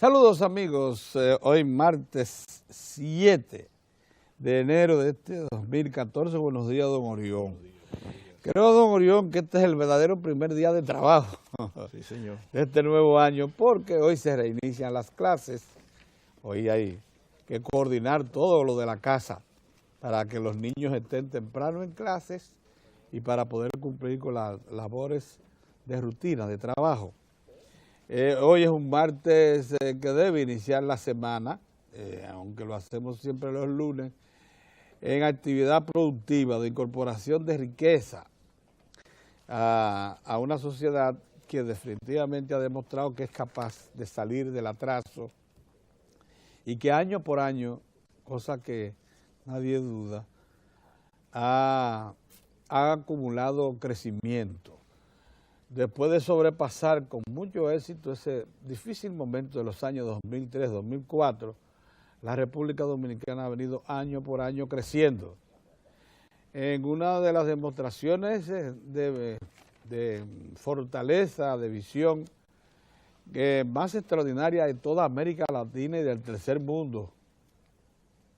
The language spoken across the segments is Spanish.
Saludos amigos, hoy martes 7 de enero de este 2014, buenos días don Orión. Creo don Orión que este es el verdadero primer día de trabajo sí, señor, de este nuevo año, porque hoy se reinician las clases, hoy hay que coordinar todo lo de la casa para que los niños estén temprano en clases y para poder cumplir con las labores de rutina, de trabajo. Hoy es un martes que debe iniciar la semana, aunque lo hacemos siempre los lunes, en actividad productiva de incorporación de riqueza a una sociedad que definitivamente ha demostrado que es capaz de salir del atraso y que año por año, cosa que nadie duda, ha acumulado crecimiento. Después de sobrepasar con mucho éxito ese difícil momento de los años 2003, 2004, la República Dominicana ha venido año por año creciendo. En una de las demostraciones de fortaleza, de visión, más extraordinaria de toda América Latina y del tercer mundo.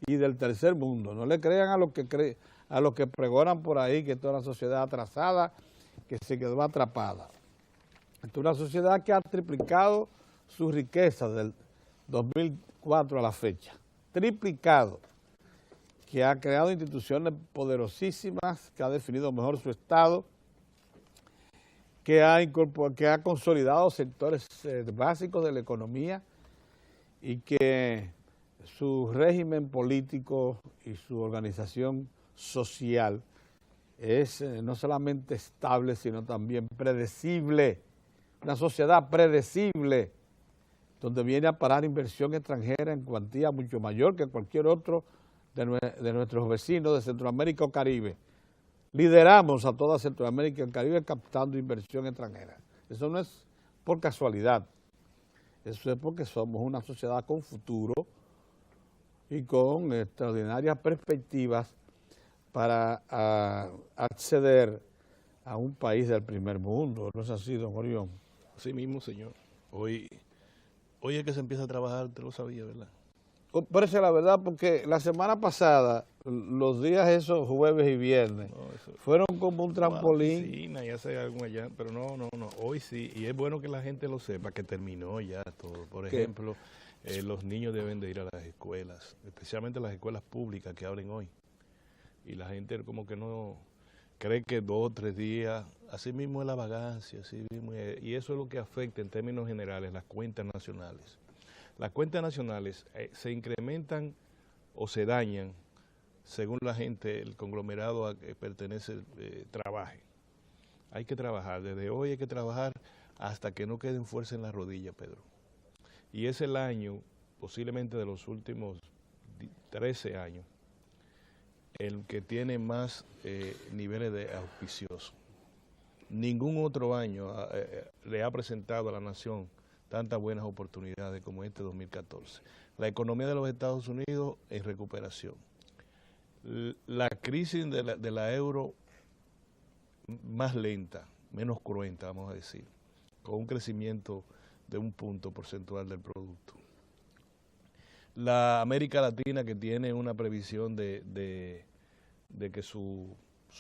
No le crean a los que pregonan por ahí que toda la sociedad atrasada, que se quedó atrapada. Esta es una sociedad que ha triplicado su riqueza del 2004 a la fecha. Triplicado, que ha creado instituciones poderosísimas, que ha definido mejor su estado, que ha consolidado sectores básicos de la economía y que su régimen político y su organización social es no solamente estable, sino también predecible. Una sociedad predecible, donde viene a parar inversión extranjera en cuantía mucho mayor que cualquier otro de nuestros vecinos de Centroamérica o Caribe. Lideramos a toda Centroamérica y el Caribe captando inversión extranjera. Eso no es por casualidad, eso es porque somos una sociedad con futuro y con extraordinarias perspectivas para acceder a un país del primer mundo. ¿No es así, don Orión? Así mismo, señor. Hoy es que se empieza a trabajar, te lo sabía, ¿verdad? Parece la verdad, porque la semana pasada, los días esos jueves y viernes, fueron como un trampolín. Sí, ya sé algo allá, pero no, hoy sí, y es bueno que la gente lo sepa, que terminó ya todo. Por ejemplo, los niños deben de ir a las escuelas, especialmente las escuelas públicas que abren hoy. Y la gente como que no cree que 2 o 3 días, así mismo es la vagancia, así mismo es, y eso es lo que afecta en términos generales las cuentas nacionales. Las cuentas nacionales se incrementan o se dañan según la gente, el conglomerado a que pertenece, trabaje. Hay que trabajar, desde hoy hay que trabajar hasta que no queden fuerza en la rodilla, Pedro. Y es el año, posiblemente de los últimos 13 años, el que tiene más niveles de auspicioso. Ningún otro año le ha presentado a la nación tantas buenas oportunidades como este 2014. La economía de los Estados Unidos en recuperación. La crisis de la euro más lenta, menos cruenta, vamos a decir, con un crecimiento de 1 punto porcentual del producto. La América Latina, que tiene una previsión de que su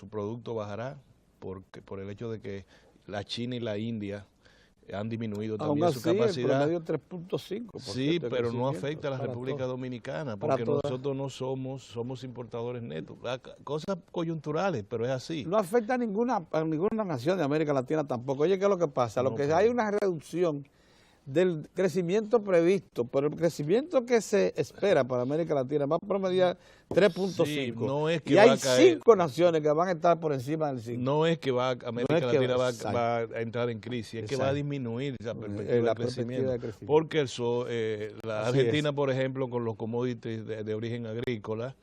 producto bajará por el hecho de que la China y la India han disminuido también su capacidad. El promedio 3.5%. Sí, pero no afecta a la República Dominicana, porque nosotros no somos importadores netos. Cosas coyunturales, pero es así. No afecta a ninguna nación de América Latina tampoco. Oye, ¿qué es lo que pasa? Hay una reducción del crecimiento previsto, pero el crecimiento que se espera para América Latina va a promediar 3.5. Sí, no es que y hay 5 naciones que van a estar por encima del 5. No es que América Latina va a entrar en crisis, es que va a disminuir esa perspectiva de crecimiento. Porque la Argentina, por ejemplo, con los commodities de origen agrícola,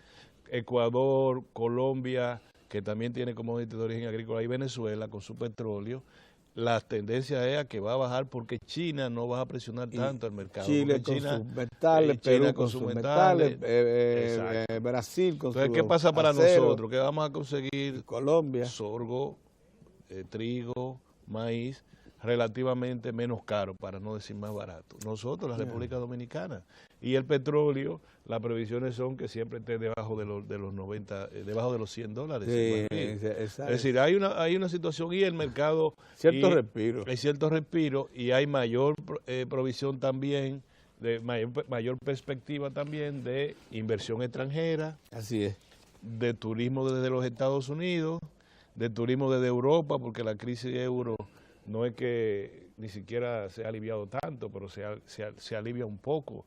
Ecuador, Colombia, que también tiene commodities de origen agrícola, y Venezuela con su petróleo, la tendencia es a que va a bajar porque China no va a presionar tanto al mercado. Chile con sus metales, Perú con sus metales, Brasil con sus Entonces, ¿qué pasa para nosotros? Que vamos a conseguir Colombia, sorgo, trigo, maíz, relativamente menos caro, para no decir más barato. Nosotros, la República Dominicana. Y el petróleo, las previsiones son que siempre esté debajo de los 90, debajo de los $100. Sí, es decir, hay una situación y el mercado... Cierto respiro. Hay cierto respiro y hay mayor provisión también, de mayor perspectiva también de inversión extranjera. Así es. De turismo desde los Estados Unidos, de turismo desde Europa, porque la crisis de euro no es que ni siquiera se ha aliviado tanto, pero se alivia un poco.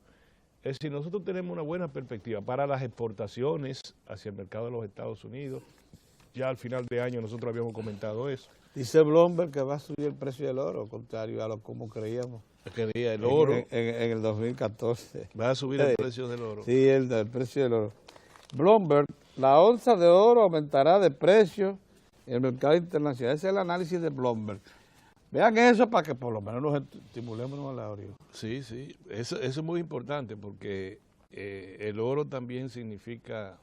Es decir, nosotros tenemos una buena perspectiva para las exportaciones hacia el mercado de los Estados Unidos. Ya al final de año nosotros habíamos comentado eso. Dice Bloomberg que va a subir el precio del oro, contrario a lo como creíamos. Que el oro en el 2014. va a subir el precio del oro. Sí, el precio del oro. Bloomberg, la onza de oro aumentará de precio en el mercado internacional. Ese es el análisis de Bloomberg. Vean eso para que por lo menos nos estimulemos a la oro. Sí, sí, eso es muy importante porque el oro también significa...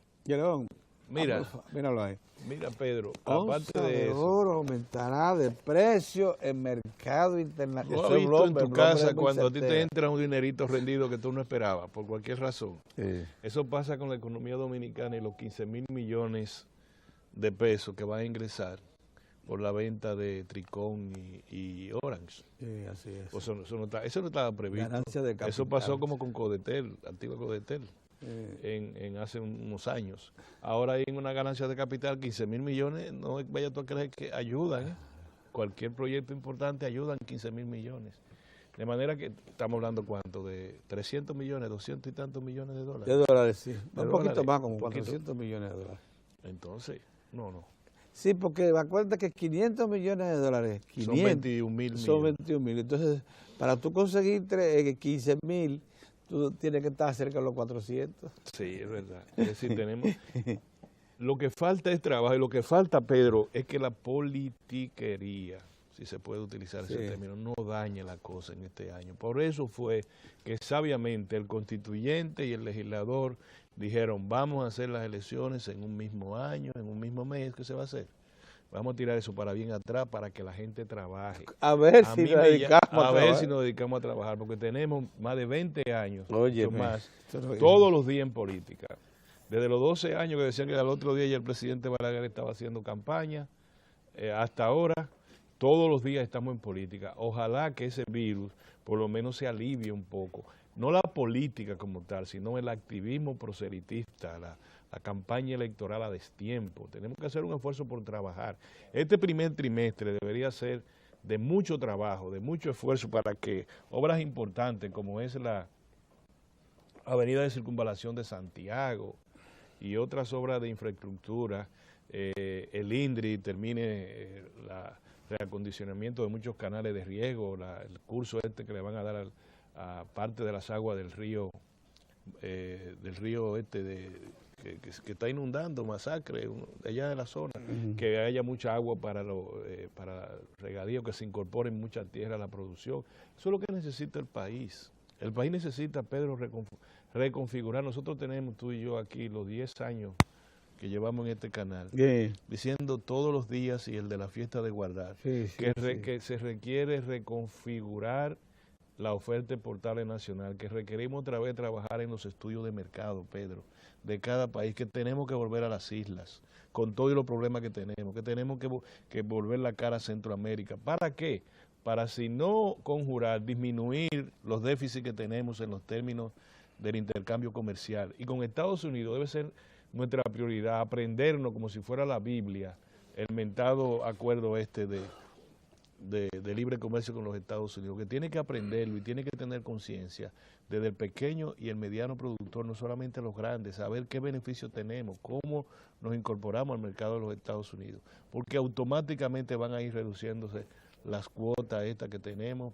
Mira, míralo ahí. Mira, Pedro, aparte de eso, oro aumentará de precio en mercado internacional. ¿No has visto en tu casa cuando a ti te entra un dinerito rendido que tú no esperabas, por cualquier razón? Sí. Eso pasa con la economía dominicana y los 15,000 millones de pesos que van a ingresar por la venta de Tricón y Orange. Sí, así es. Eso no estaba previsto. Ganancia de capital. Eso pasó como con Codetel, antigua Codetel. En hace unos años. Ahora hay una ganancia de capital, 15,000 millones, no vaya tú a creer que ayudan, cualquier proyecto importante ayudan 15,000 millones. De manera que estamos hablando, ¿cuánto? De 300 millones, 200 y tantos millones de dólares. De dólares, sí. Un poquito dólares, más, como 400 millones de dólares. Entonces, no. Sí, porque acuérdate que 500 millones de dólares, 500, son 21,000 millones. Son 21,000. Entonces, para tú conseguir 15,000, tú tienes que estar cerca de los 400. Sí, es verdad. Es decir, tenemos... Lo que falta es trabajo y lo que falta, Pedro, es que la politiquería, si se puede utilizar ese término, no dañe la cosa en este año. Por eso fue que sabiamente el constituyente y el legislador dijeron, vamos a hacer las elecciones en un mismo año, en un mismo mes. ¿Qué se va a hacer? Vamos a tirar eso para bien atrás, para que la gente trabaje. A ver si nos dedicamos a trabajar, porque tenemos más de 20 años, más, no todos los días en política. Desde los 12 años que decían que al otro día ya el presidente Balaguer estaba haciendo campaña, hasta ahora, todos los días estamos en política. Ojalá que ese virus por lo menos se alivie un poco. No la política como tal, sino el activismo proselitista, la campaña electoral a destiempo. Tenemos que hacer un esfuerzo por trabajar. Este primer trimestre debería ser de mucho trabajo, de mucho esfuerzo para que obras importantes como es la Avenida de Circunvalación de Santiago y otras obras de infraestructura, el INDRI termine el reacondicionamiento de muchos canales de riego, el curso que le van a dar a parte de las aguas del río que está inundando, Masacre, de allá de la zona, que haya mucha agua para regadío, que se incorporen mucha tierra a la producción. Eso es lo que necesita el país. El país necesita, Pedro, reconfigurar. Nosotros tenemos, tú y yo aquí, los 10 años que llevamos en este canal, diciendo todos los días, y el de la fiesta de Guardar, que se requiere reconfigurar la oferta exportable nacional, que requerimos otra vez trabajar en los estudios de mercado, Pedro, de cada país, que tenemos que volver a las islas, con todos los problemas que tenemos que volver la cara a Centroamérica. ¿Para qué? Para, si no conjurar, disminuir los déficits que tenemos en los términos del intercambio comercial. Y con Estados Unidos debe ser nuestra prioridad, aprendernos como si fuera la Biblia, el mentado acuerdo de libre comercio con los Estados Unidos, que tiene que aprenderlo y tiene que tener conciencia desde el pequeño y el mediano productor, no solamente los grandes, saber qué beneficios tenemos, cómo nos incorporamos al mercado de los Estados Unidos, porque automáticamente van a ir reduciéndose las cuotas estas que tenemos.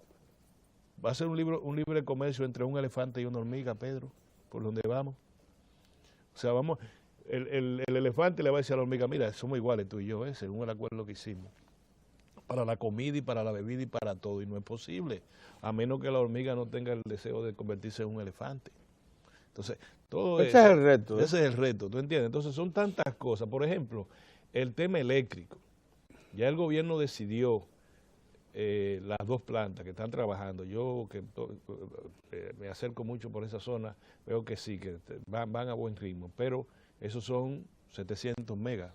Va a ser un libre comercio entre un elefante y una hormiga, Pedro, por donde vamos. O sea, el elefante le va a decir a la hormiga, mira, somos iguales tú y yo, según el acuerdo que hicimos, para la comida y para la bebida y para todo, y no es posible, a menos que la hormiga no tenga el deseo de convertirse en un elefante. Entonces, todo ese es el reto. Ese es el reto, ¿tú entiendes? Entonces, son tantas cosas. Por ejemplo, el tema eléctrico. Ya el gobierno decidió las dos plantas que están trabajando, yo que me acerco mucho por esa zona, veo que sí, que van a buen ritmo, pero esos son 700 megas.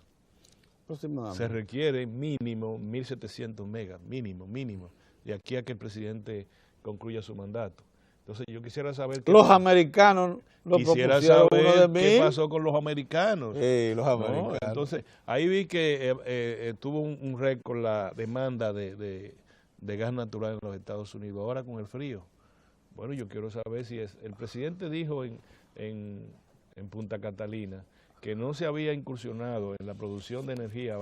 Se requiere mínimo 1.700 megas, mínimo, de aquí a que el presidente concluya su mandato. Entonces yo quisiera saber... Los americanos lo propusieron uno de 1.000. ¿Qué pasó con los americanos? Los americanos. ¿No? Entonces ahí vi que tuvo un récord la demanda de gas natural en los Estados Unidos, ahora con el frío. Bueno, yo quiero saber si el presidente dijo en Punta Catalina que no se había incursionado en la producción de energía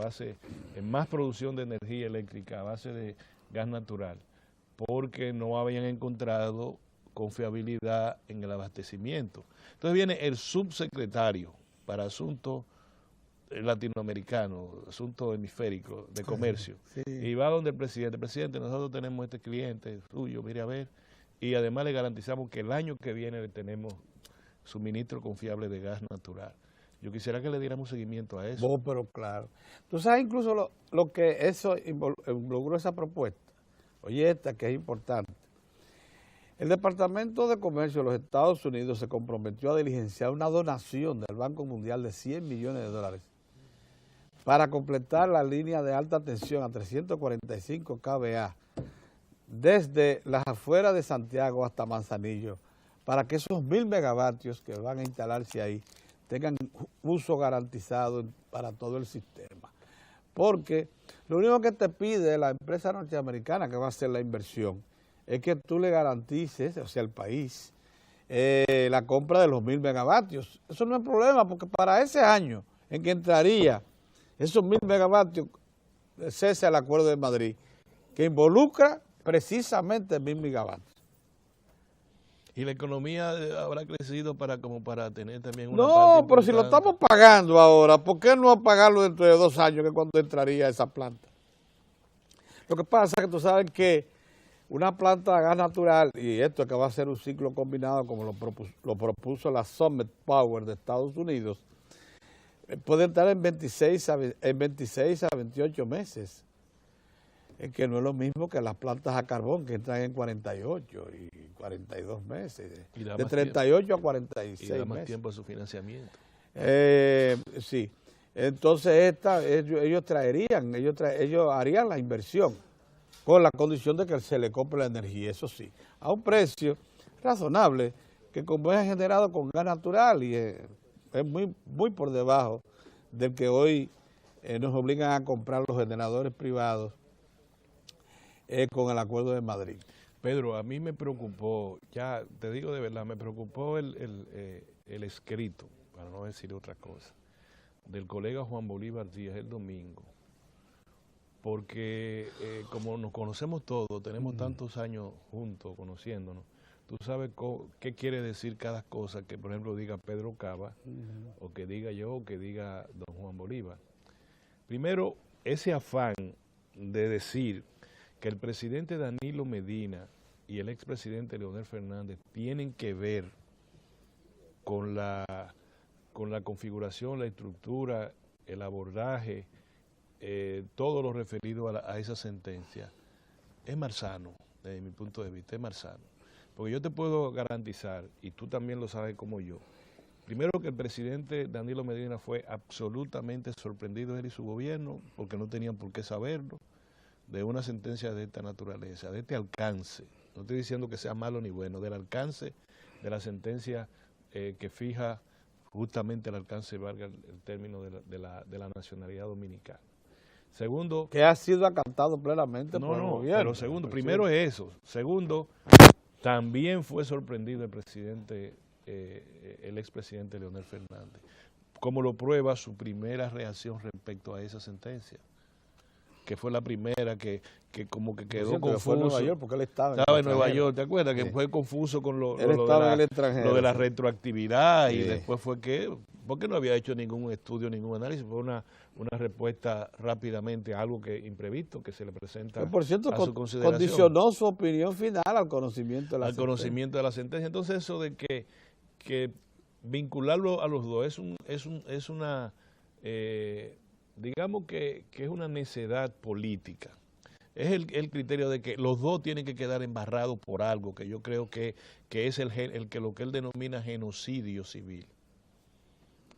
en más producción de energía eléctrica a base de gas natural, porque no habían encontrado confiabilidad en el abastecimiento. Entonces viene el subsecretario para asuntos latinoamericanos, asuntos hemisféricos, de comercio, sí. Y va donde el presidente, nosotros tenemos este cliente suyo, mire a ver, y además le garantizamos que el año que viene le tenemos suministro confiable de gas natural. Yo quisiera que le diéramos seguimiento a eso. Pero claro. Tú sabes incluso lo que eso logró esa propuesta. Oye, esta que es importante. El Departamento de Comercio de los Estados Unidos se comprometió a diligenciar una donación del Banco Mundial de $100 millones para completar la línea de alta tensión a 345 kVA desde las afueras de Santiago hasta Manzanillo, para que esos 1.000 megavatios que van a instalarse ahí tengan uso garantizado para todo el sistema. Porque lo único que te pide la empresa norteamericana que va a hacer la inversión es que tú le garantices, o sea, al país, la compra de los 1.000 megavatios. Eso no es problema, porque para ese año en que entraría esos 1.000 megavatios, cesa el Acuerdo de Madrid, que involucra precisamente 1.000 megavatios. ¿Y la economía habrá crecido para tener también una parte No, pero importante? si lo estamos pagando ahora, ¿por qué no pagarlo dentro de 2 años, que es cuando entraría esa planta? Lo que pasa es que tú sabes que una planta de gas natural, y esto que va a ser un ciclo combinado como lo propuso la Summit Power de Estados Unidos, puede entrar en 26 a 28 meses. Es que no es lo mismo que las plantas a carbón que entran en 48 y 42 meses, de 38 a 46 meses. Y da más tiempo a su financiamiento. Sí, entonces ellos harían la inversión con la condición de que se le compre la energía, eso sí, a un precio razonable, que como es generado con gas natural y es muy por debajo del que hoy nos obligan a comprar los generadores privados con el Acuerdo de Madrid. Pedro, a mí me preocupó, ya te digo de verdad, me preocupó el escrito, para no decir otra cosa, del colega Juan Bolívar Díaz el domingo, porque como nos conocemos todos, tenemos tantos años juntos conociéndonos, tú sabes qué quiere decir cada cosa que, por ejemplo, diga Pedro Cava, o que diga yo, o que diga don Juan Bolívar. Primero, ese afán de decir que el presidente Danilo Medina y el expresidente Leonel Fernández tienen que ver con la configuración, la estructura, el abordaje, todo lo referido a esa sentencia, es malsano, desde mi punto de vista, es malsano. Porque yo te puedo garantizar, y tú también lo sabes como yo, primero que el presidente Danilo Medina fue absolutamente sorprendido, él y su gobierno, porque no tenían por qué saberlo, de una sentencia de esta naturaleza, de este alcance. No estoy diciendo que sea malo ni bueno, del alcance de la sentencia que fija justamente el alcance, valga el término de la nacionalidad dominicana. Segundo... Que ha sido acatado plenamente por el gobierno. Pero segundo, primero es eso. Segundo, también fue sorprendido el presidente, el expresidente Leonel Fernández, como lo prueba su primera reacción respecto a esa sentencia, que fue la primera que como que quedó confuso. Fue en Nueva York porque él estaba en Nueva York, ¿te acuerdas? Que fue confuso con lo de la retroactividad, y después fue porque no había hecho ningún estudio, ningún análisis, fue una respuesta rápidamente a algo imprevisto que se le presenta por cierto, a su consideración. Condicionó su opinión final al conocimiento de la sentencia. Conocimiento de la sentencia. Entonces eso de que vincularlo a los dos es una... digamos que es una necedad política. es el criterio de que los dos tienen que quedar embarrados por algo, que yo creo que es lo que él denomina genocidio civil.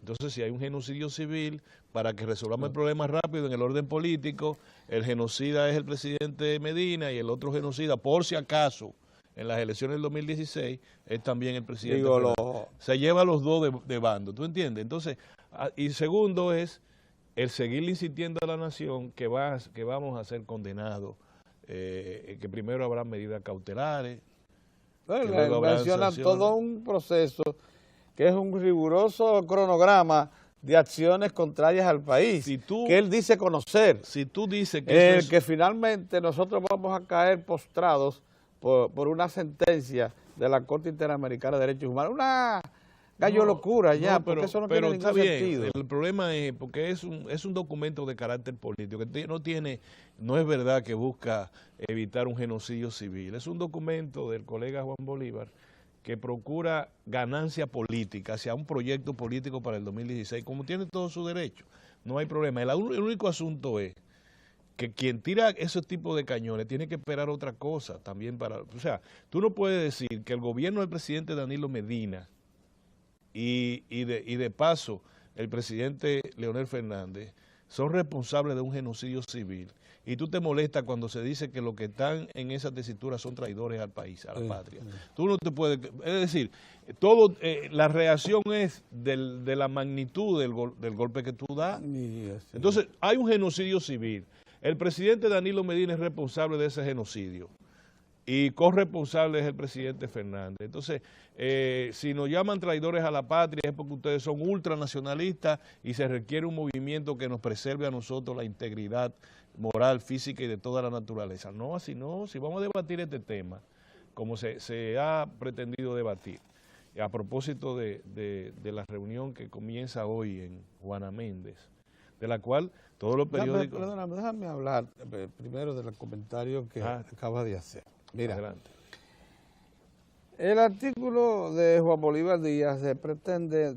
Entonces, si hay un genocidio civil, para que resolvamos el problema rápido en el orden político, el genocida es el presidente Medina y el otro genocida, por si acaso, en las elecciones del 2016, es también el presidente Fernández. Se lleva a los dos de bando, ¿tú entiendes? Entonces, y segundo es el seguirle insistiendo a la nación que vamos a ser condenados, que primero habrá medidas cautelares. Bueno, menciona todo un proceso que es un riguroso cronograma de acciones contrarias al país, que él dice conocer. Si tú dices que que finalmente nosotros vamos a caer postrados por una sentencia de la Corte Interamericana de Derechos Humanos, una gallo locura ya, porque eso no tiene ningún sentido. El problema es porque es un documento de carácter político, que no es verdad que busca evitar un genocidio civil, es un documento del colega Juan Bolívar que procura ganancia política hacia un proyecto político para el 2016, como tiene todo su derecho, no hay problema. El único asunto es que quien tira esos tipos de cañones tiene que esperar otra cosa también o sea, tú no puedes decir que el gobierno del presidente Danilo Medina y de paso el presidente Leonel Fernández son responsables de un genocidio civil y tú te molestas cuando se dice que los que están en esa tesitura son traidores al país, a la patria. Tú no te puedes, es decir, la reacción es de la magnitud del golpe que tú das. Entonces, hay un genocidio civil. El presidente Danilo Medina es responsable de ese genocidio y corresponsable es el presidente Fernández. Entonces, si nos llaman traidores a la patria es porque ustedes son ultranacionalistas y se requiere un movimiento que nos preserve a nosotros la integridad moral, física y de toda la naturaleza. No, así no. Si vamos a debatir este tema, como se ha pretendido debatir, a propósito de la reunión que comienza hoy en Juana Méndez, de la cual todos los periódicos... Perdóname, déjame hablar primero del comentario que acabas de hacer. Mira, adelante. El artículo de Juan Bolívar Díaz pretende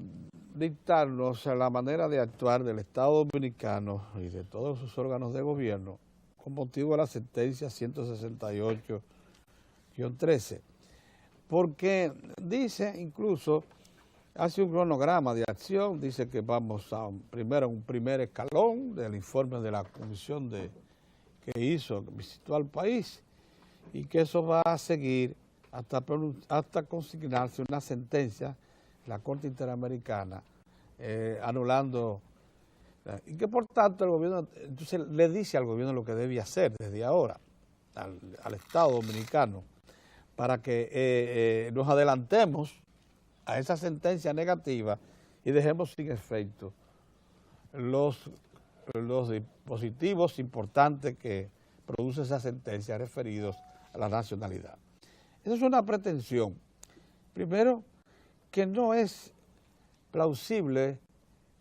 dictarnos la manera de actuar del Estado Dominicano y de todos sus órganos de gobierno con motivo de la sentencia 168-13, porque dice incluso, hace un cronograma de acción, dice que vamos a un primer escalón del informe de la comisión que visitó al país, y que eso va a seguir hasta consignarse una sentencia en la Corte Interamericana anulando, y que por tanto el gobierno entonces le dice al gobierno lo que debe hacer desde ahora al Estado Dominicano para que nos adelantemos a esa sentencia negativa y dejemos sin efecto los dispositivos importantes que produce esa sentencia referidos a la nacionalidad. Esa es una pretensión, primero, que no es plausible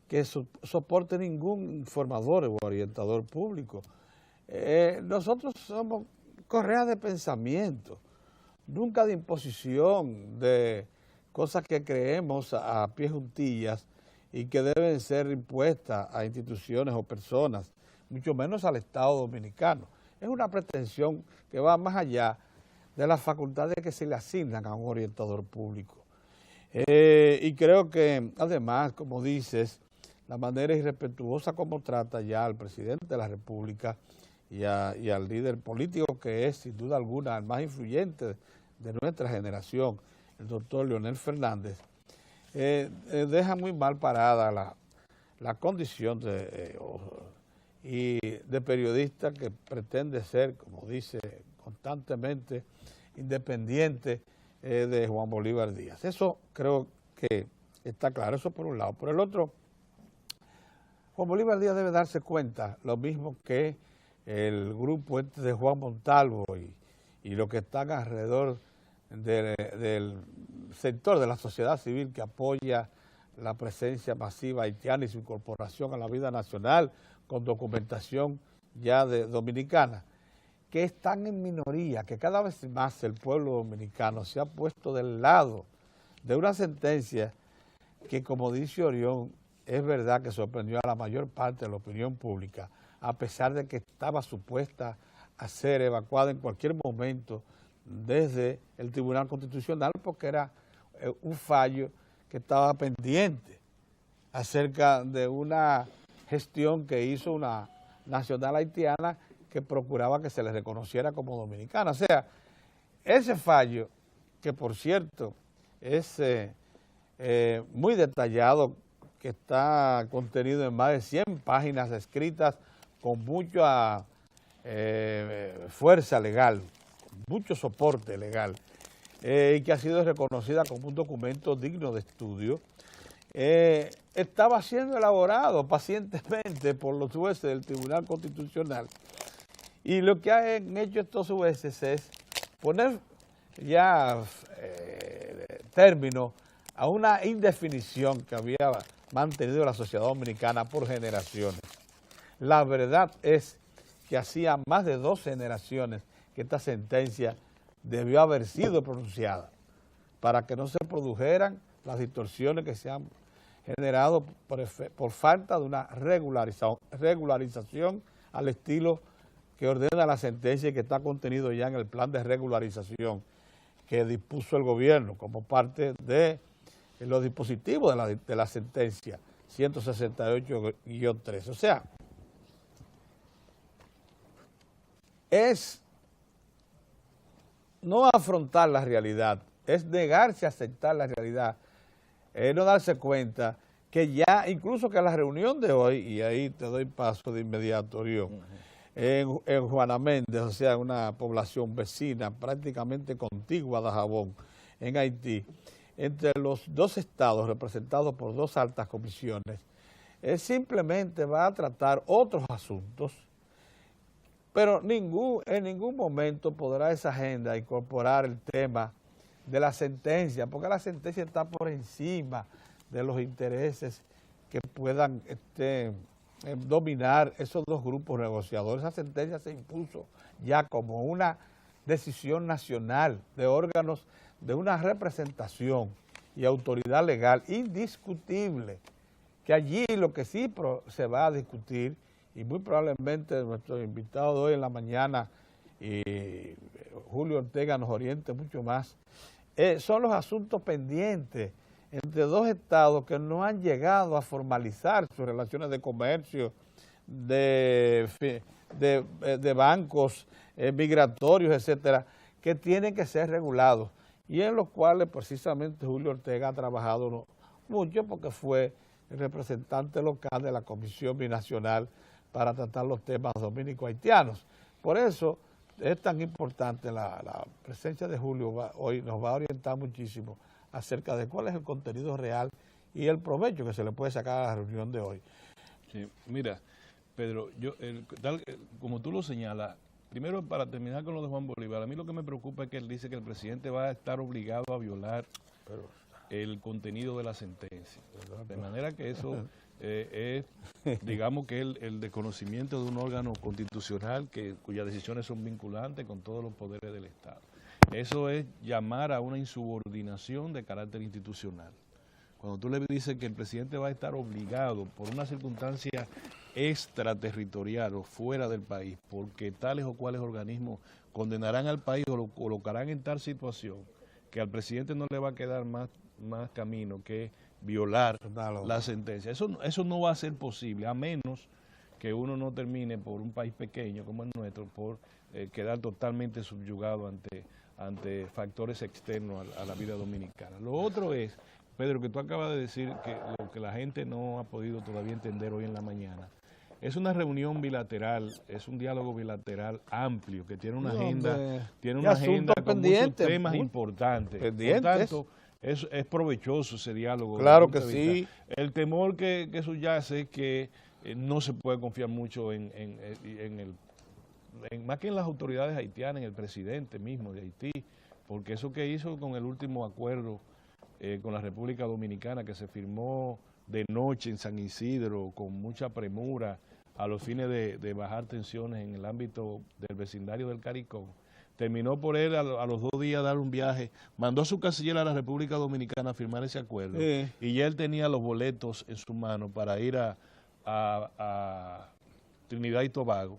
que soporte ningún informador o orientador público. Nosotros somos correa de pensamiento, nunca de imposición de cosas que creemos a pie juntillas y que deben ser impuestas a instituciones o personas, mucho menos al Estado Dominicano. Es una pretensión que va más allá de las facultades que se le asignan a un orientador público. Y creo que, además, como dices, la manera irrespetuosa como trata ya al presidente de la República y al líder político que es, sin duda alguna, el más influyente de nuestra generación, el doctor Leonel Fernández, deja muy mal parada la condición de periodista que pretende ser, como dice constantemente, independiente de Juan Bolívar Díaz. Eso creo que está claro, eso por un lado. Por el otro, Juan Bolívar Díaz debe darse cuenta, lo mismo que el grupo de Juan Montalvo y los que están alrededor del sector de la sociedad civil que apoya la presencia masiva haitiana y su incorporación a la vida nacional con documentación ya dominicana, que están en minoría, que cada vez más el pueblo dominicano se ha puesto del lado de una sentencia que, como dice Orión, es verdad que sorprendió a la mayor parte de la opinión pública, a pesar de que estaba supuesta a ser evacuada en cualquier momento desde el Tribunal Constitucional, porque era un fallo que estaba pendiente acerca de una gestión que hizo una nacional haitiana que procuraba que se le reconociera como dominicana. O sea, ese fallo, que por cierto es muy detallado, que está contenido en más de 100 páginas escritas con mucha fuerza legal, mucho soporte legal, y que ha sido reconocida como un documento digno de estudio, estaba siendo elaborado pacientemente por los jueces del Tribunal Constitucional. Y lo que han hecho estos jueces es poner ya término a una indefinición que había mantenido la sociedad dominicana por generaciones. La verdad es que hacía más de 2 generaciones que esta sentencia debió haber sido pronunciada para que no se produjeran las distorsiones que se han generado por falta de una regularización al estilo que ordena la sentencia y que está contenido ya en el plan de regularización que dispuso el gobierno como parte de los dispositivos de la sentencia 168-3. O sea, es no afrontar la realidad, es negarse a aceptar la realidad, no darse cuenta que ya, incluso que la reunión de hoy, y ahí te doy paso de inmediato, Orión, en Juana Méndez, o sea, una población vecina prácticamente contigua a Dajabón, en Haití, entre los 2 estados representados por 2 altas comisiones, simplemente va a tratar otros asuntos, pero en ningún momento podrá esa agenda incorporar el tema de la sentencia, porque la sentencia está por encima de los intereses que puedan dominar esos 2 grupos negociadores. Esa sentencia se impuso ya como una decisión nacional de órganos de una representación y autoridad legal indiscutible, que allí lo que sí se va a discutir, y muy probablemente nuestro invitado de hoy en la mañana, Julio Ortega, nos oriente mucho más, son los asuntos pendientes entre 2 estados que no han llegado a formalizar sus relaciones de comercio, de bancos migratorios, etcétera, que tienen que ser regulados, y en los cuales precisamente Julio Ortega ha trabajado mucho porque fue el representante local de la Comisión Binacional para tratar los temas dominico-haitianos. Por eso es tan importante la presencia de Julio hoy, nos va a orientar muchísimo acerca de cuál es el contenido real y el provecho que se le puede sacar a la reunión de hoy. Sí, mira, Pedro, como tú lo señalas, primero para terminar con lo de Juan Bolívar, a mí lo que me preocupa es que él dice que el presidente va a estar obligado a violar el contenido de la sentencia, de manera que eso es, digamos que el desconocimiento de un órgano constitucional cuyas decisiones son vinculantes con todos los poderes del Estado. Eso es llamar a una insubordinación de carácter institucional. Cuando tú le dices que el presidente va a estar obligado por una circunstancia extraterritorial o fuera del país, porque tales o cuales organismos condenarán al país o lo colocarán en tal situación, que al presidente no le va a quedar más camino que violar la sentencia. Eso no va a ser posible, a menos que uno no termine por un país pequeño como el nuestro, por quedar totalmente subyugado ante factores externos a la vida dominicana. Lo otro es, Pedro, que tú acabas de decir que lo que la gente no ha podido todavía entender hoy en la mañana, es una reunión bilateral, es un diálogo bilateral amplio, que tiene una agenda con muchos temas importantes. Por tanto, es provechoso ese diálogo. Claro que sí. El temor que subyace es que no se puede confiar mucho más que en las autoridades haitianas, en el presidente mismo de Haití, porque eso que hizo con el último acuerdo con la República Dominicana, que se firmó de noche en San Isidro con mucha premura a los fines de bajar tensiones en el ámbito del vecindario del Caricón, terminó por él a los 2 días dar un viaje, mandó a su canciller a la República Dominicana a firmar ese acuerdo, y ya él tenía los boletos en su mano para ir a Trinidad y Tobago,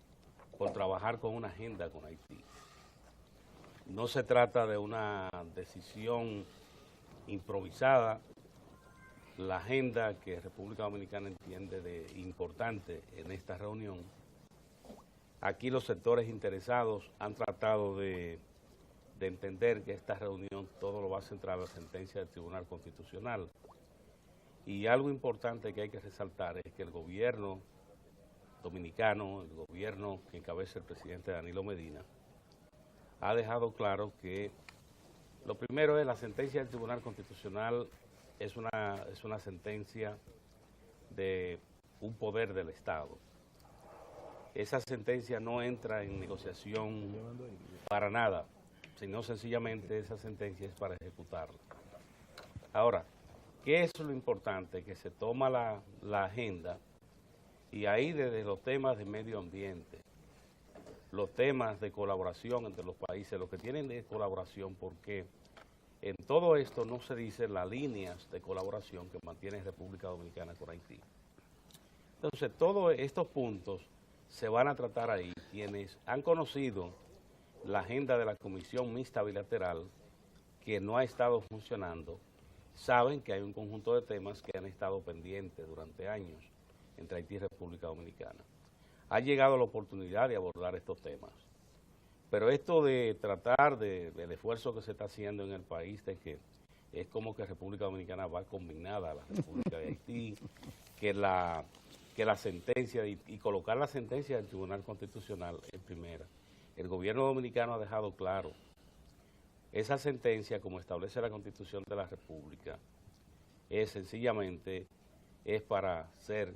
por trabajar con una agenda con Haití. No se trata de una decisión improvisada. La agenda que República Dominicana entiende de importante en esta reunión, aquí los sectores interesados han tratado de entender que esta reunión todo lo va a centrar en la sentencia del Tribunal Constitucional. Y algo importante que hay que resaltar es que el gobierno dominicano, el gobierno que encabeza el presidente Danilo Medina, ha dejado claro que lo primero es la sentencia del Tribunal Constitucional es una sentencia de un poder del Estado. Esa sentencia no entra en negociación para nada, sino sencillamente esa sentencia es para ejecutarla. Ahora, ¿qué es lo importante? Que se toma la agenda y ahí desde los temas de medio ambiente, los temas de colaboración entre los países, los que tienen de colaboración, porque en todo esto no se dicen las líneas de colaboración que mantiene República Dominicana con Haití. Entonces, todos estos puntos se van a tratar ahí. Quienes han conocido la agenda de la Comisión Mixta Bilateral, que no ha estado funcionando, saben que hay un conjunto de temas que han estado pendientes durante años entre Haití y República Dominicana. Ha llegado la oportunidad de abordar estos temas. Pero esto de tratar del esfuerzo que se está haciendo en el país, de que es como que República Dominicana va combinada a la República de Haití, que la sentencia, y colocar la sentencia del Tribunal Constitucional en primera. El gobierno dominicano ha dejado claro, esa sentencia, como establece la Constitución de la República, es sencillamente para ser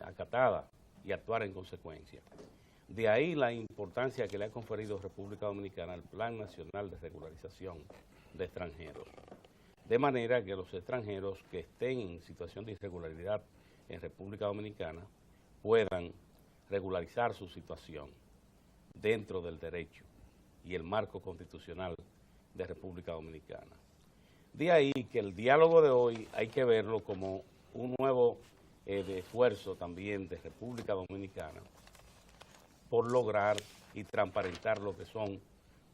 acatada y actuar en consecuencia. De ahí la importancia que le ha conferido República Dominicana al Plan Nacional de Regularización de Extranjeros. De manera que los extranjeros que estén en situación de irregularidad en República Dominicana puedan regularizar su situación dentro del derecho y el marco constitucional de República Dominicana. De ahí que el diálogo de hoy hay que verlo como un nuevo esfuerzo también de República Dominicana por lograr y transparentar lo que son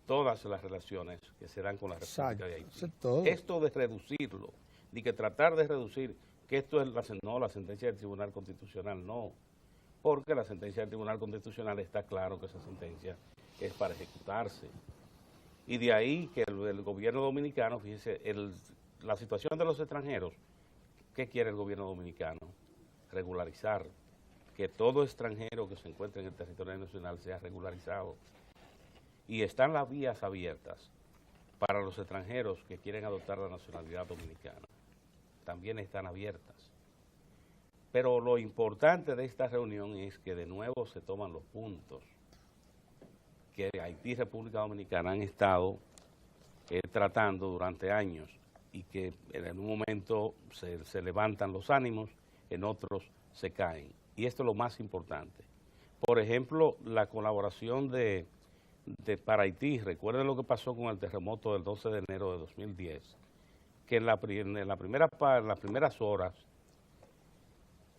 todas las relaciones que se dan con la República de Haití. Esto de reducirlo, de que tratar de reducir, que esto es la sentencia del Tribunal Constitucional, no, porque la sentencia del Tribunal Constitucional está claro que esa sentencia es para ejecutarse. Y de ahí que el gobierno dominicano, fíjese, la situación de los extranjeros, ¿qué quiere el gobierno dominicano? Regularizar, que todo extranjero que se encuentre en el territorio nacional sea regularizado. Y están las vías abiertas para los extranjeros que quieren adoptar la nacionalidad dominicana. También están abiertas. Pero lo importante de esta reunión es que de nuevo se toman los puntos que Haití y República Dominicana han estado tratando durante años y que en un momento se levantan los ánimos, en otros se caen. Y esto es lo más importante. Por ejemplo, la colaboración para Haití. Recuerden lo que pasó con el terremoto del 12 de enero de 2010, que en las primeras horas,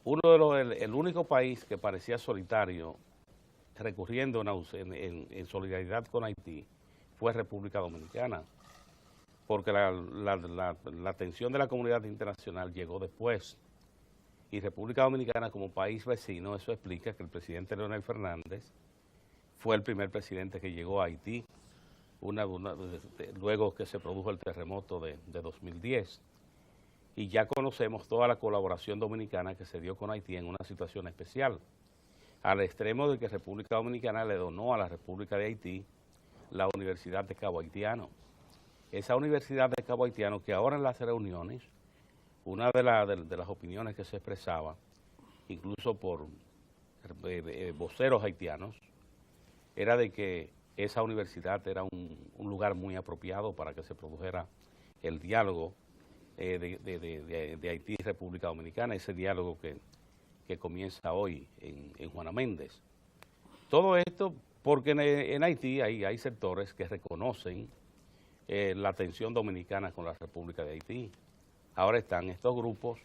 el único país que parecía solitario, recurriendo en solidaridad con Haití, fue República Dominicana, porque la atención de la comunidad internacional llegó después. Y República Dominicana como país vecino, eso explica que el presidente Leonel Fernández fue el primer presidente que llegó a Haití, luego que se produjo el terremoto de 2010. Y ya conocemos toda la colaboración dominicana que se dio con Haití en una situación especial, al extremo de que República Dominicana le donó a la República de Haití la Universidad de Cabo Haitiano. Esa Universidad de Cabo Haitiano, que ahora en las reuniones, una de las opiniones que se expresaba, incluso por voceros haitianos, era de que esa universidad era un lugar muy apropiado para que se produjera el diálogo de Haití y República Dominicana, ese diálogo que comienza hoy en Juana Méndez. Todo esto porque en Haití hay sectores que reconocen la tensión dominicana con la República de Haití. Ahora están estos grupos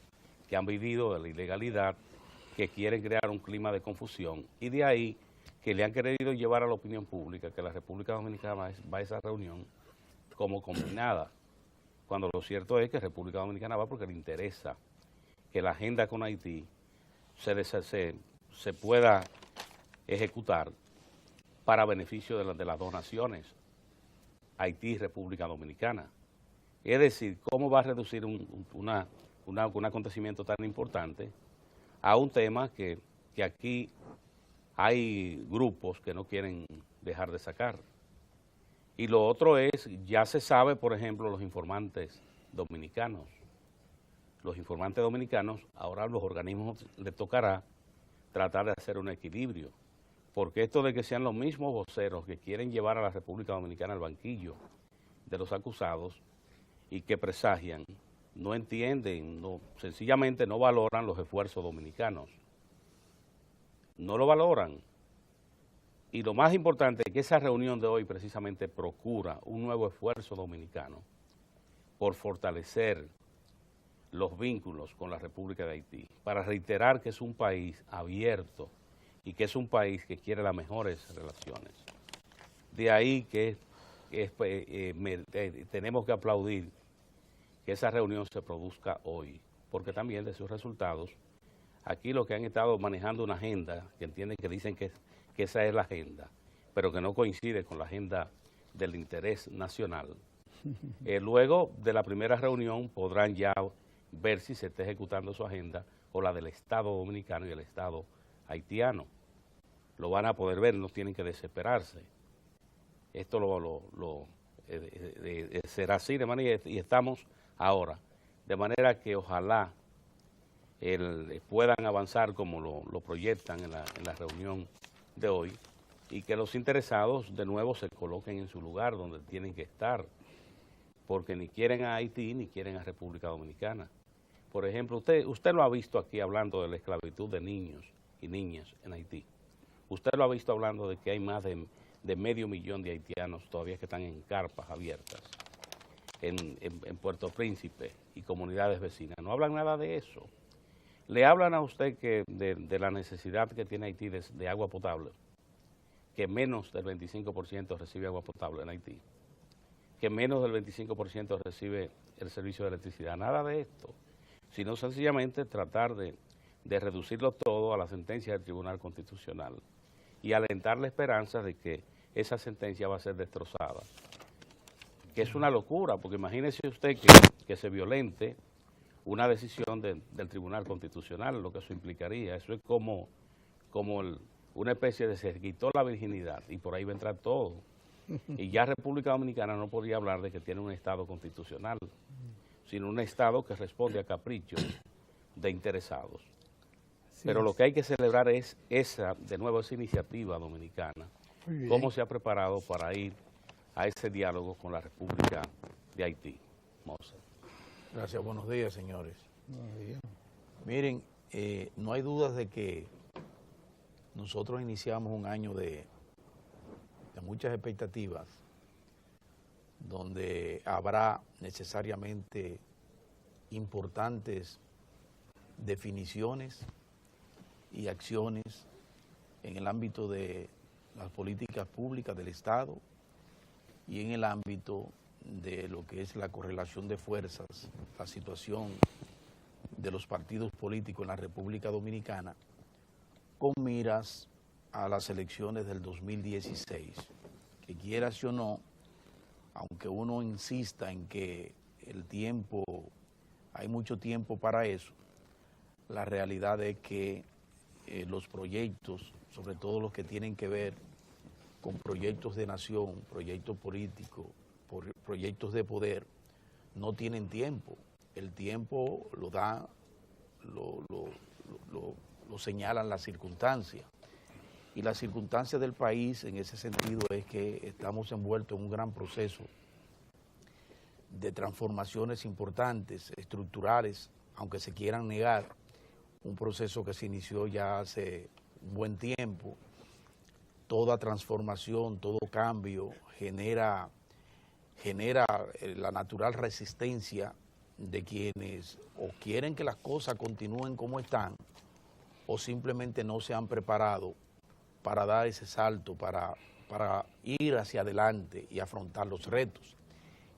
que han vivido de la ilegalidad, que quieren crear un clima de confusión, y de ahí que le han querido llevar a la opinión pública que la República Dominicana va a esa reunión como combinada, cuando lo cierto es que República Dominicana va porque le interesa que la agenda con Haití se pueda ejecutar para beneficio de las dos naciones, Haití y República Dominicana. Es decir, cómo va a reducir un acontecimiento tan importante a un tema que aquí hay grupos que no quieren dejar de sacar. Y lo otro es, ya se sabe, por ejemplo, los informantes dominicanos. Los informantes dominicanos, ahora a los organismos les tocará tratar de hacer un equilibrio, porque esto de que sean los mismos voceros que quieren llevar a la República Dominicana al banquillo de los acusados y que presagian, no entienden, sencillamente no valoran los esfuerzos dominicanos. No lo valoran. Y lo más importante es que esa reunión de hoy precisamente procura un nuevo esfuerzo dominicano por fortalecer los vínculos con la República de Haití, para reiterar que es un país abierto y que es un país que quiere las mejores relaciones. De ahí que tenemos que aplaudir que esa reunión se produzca hoy, porque también de sus resultados, aquí los que han estado manejando una agenda, que entienden que dicen que esa es la agenda, pero que no coincide con la agenda del interés nacional, luego de la primera reunión podrán ya ver si se está ejecutando su agenda o la del Estado Dominicano y el Estado haitiano. Lo van a poder ver, no tienen que desesperarse. Esto será así de manera, y estamos ahora, de manera que ojalá puedan avanzar como lo proyectan en la reunión de hoy y que los interesados de nuevo se coloquen en su lugar donde tienen que estar, porque ni quieren a Haití ni quieren a República Dominicana. Por ejemplo, usted lo ha visto aquí hablando de la esclavitud de niños y niñas en Haití. Usted lo ha visto hablando de que hay más de 500,000 de haitianos todavía que están en carpas abiertas en Puerto Príncipe y comunidades vecinas. No hablan nada de eso. Le hablan a usted de la necesidad que tiene Haití de agua potable, que menos del 25% recibe agua potable en Haití, que menos del 25% recibe el servicio de electricidad. Nada de esto, sino sencillamente tratar de reducirlo todo a la sentencia del Tribunal Constitucional y alentar la esperanza de que esa sentencia va a ser destrozada. Que es una locura, porque imagínese usted que se violente una decisión del Tribunal Constitucional, lo que eso implicaría. Eso es como una especie de se quitó la virginidad y por ahí va a entrar todo. Y ya República Dominicana no podría hablar de que tiene un Estado constitucional, sino un Estado que responde a caprichos de interesados. Pero lo que hay que celebrar es esa iniciativa dominicana, cómo se ha preparado para ir a ese diálogo con la República de Haití. Moses. Gracias, buenos días, señores. Buenos días. Miren, no hay dudas de que nosotros iniciamos un año de muchas expectativas, donde habrá necesariamente importantes definiciones y acciones en el ámbito de las políticas públicas del Estado y en el ámbito de lo que es la correlación de fuerzas, la situación de los partidos políticos en la República Dominicana, con miras a las elecciones del 2016, que quieras o no, aunque uno insista en que hay mucho tiempo para eso, la realidad es que los proyectos, sobre todo los que tienen que ver con proyectos de nación, proyectos políticos, proyectos de poder, no tienen tiempo. El tiempo lo da, lo señalan las circunstancias. Y las circunstancias del país en ese sentido es que estamos envueltos en un gran proceso de transformaciones importantes, estructurales, aunque se quieran negar, un proceso que se inició ya hace un buen tiempo. Toda transformación, todo cambio genera la natural resistencia de quienes o quieren que las cosas continúen como están o simplemente no se han preparado para dar ese salto, para ir hacia adelante y afrontar los retos,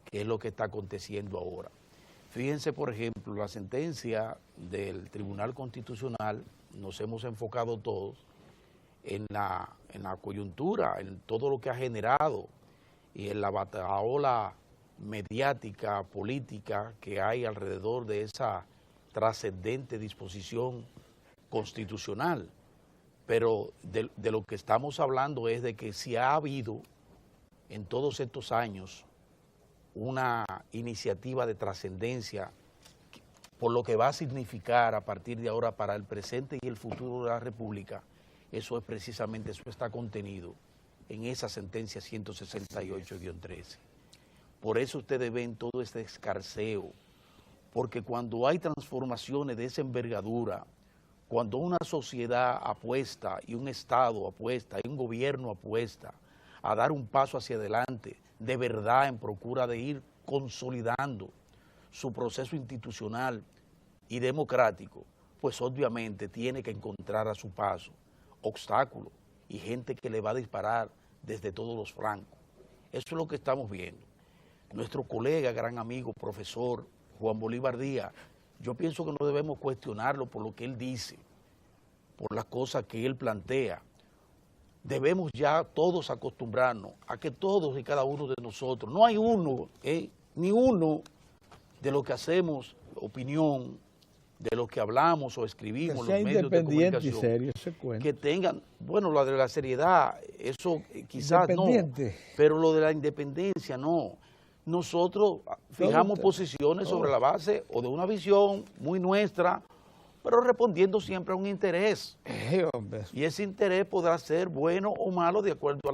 que es lo que está aconteciendo ahora. Fíjense, por ejemplo, la sentencia del Tribunal Constitucional, nos hemos enfocado todos en la coyuntura, en todo lo que ha generado y en la bataola mediática, política que hay alrededor de esa trascendente disposición constitucional. Pero de lo que estamos hablando es de que si ha habido en todos estos años una iniciativa de trascendencia por lo que va a significar a partir de ahora para el presente y el futuro de la República, eso es precisamente, eso está contenido en esa sentencia 168-13. Por eso ustedes ven todo este escarceo, porque cuando hay transformaciones de esa envergadura, cuando una sociedad apuesta y un Estado apuesta y un gobierno apuesta a dar un paso hacia adelante, de verdad en procura de ir consolidando su proceso institucional y democrático, pues obviamente tiene que encontrar a su paso obstáculos y gente que le va a disparar desde todos los flancos. Eso es lo que estamos viendo. Nuestro colega, gran amigo, profesor Juan Bolívar Díaz, yo pienso que no debemos cuestionarlo por lo que él dice, por las cosas que él plantea. Debemos ya todos acostumbrarnos a que todos y cada uno de nosotros, no hay uno, ni uno de lo que hacemos, opinión, de lo que hablamos o escribimos, que los medios de comunicación, y serio, se cuenta. que tengan, bueno, lo de la seriedad, eso quizás no, pero lo de la independencia no. Nosotros fijamos posiciones sobre la base o de una visión muy nuestra, pero respondiendo siempre a un interés. Y ese interés podrá ser bueno o malo de acuerdo a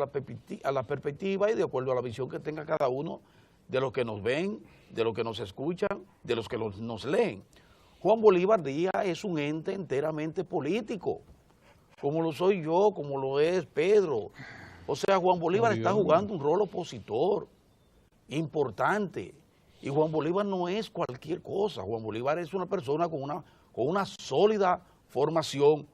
la perspectiva y de acuerdo a la visión que tenga cada uno de los que nos ven, de los que nos escuchan, de los que nos leen. Juan Bolívar Díaz es un ente enteramente político, como lo soy yo, como lo es Pedro. O sea, Juan Bolívar está jugando un rol opositor importante. Y Juan Bolívar no es cualquier cosa. Juan Bolívar es una persona con una sólida formación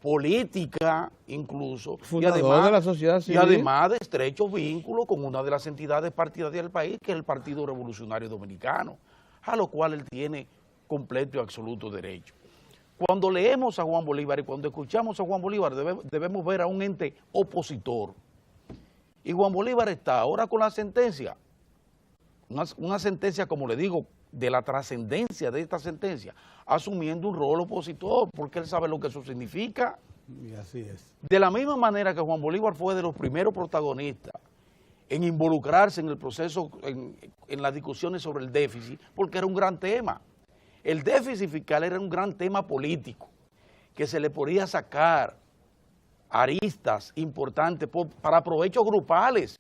política incluso, fundador de la sociedad civil, y además de estrechos vínculos con una de las entidades partidarias del país, que es el Partido Revolucionario Dominicano, a lo cual él tiene completo y absoluto derecho. Cuando leemos a Juan Bolívar y cuando escuchamos a Juan Bolívar debemos ver a un ente opositor. Y Juan Bolívar está ahora con la sentencia, una sentencia, como le digo, de la trascendencia de esta sentencia, asumiendo un rol opositor, porque él sabe lo que eso significa. Y así es. De la misma manera que Juan Bolívar fue de los primeros protagonistas en involucrarse en el proceso, en las discusiones sobre el déficit, porque era un gran tema. El déficit fiscal era un gran tema político, que se le podía sacar aristas importantes para provechos grupales.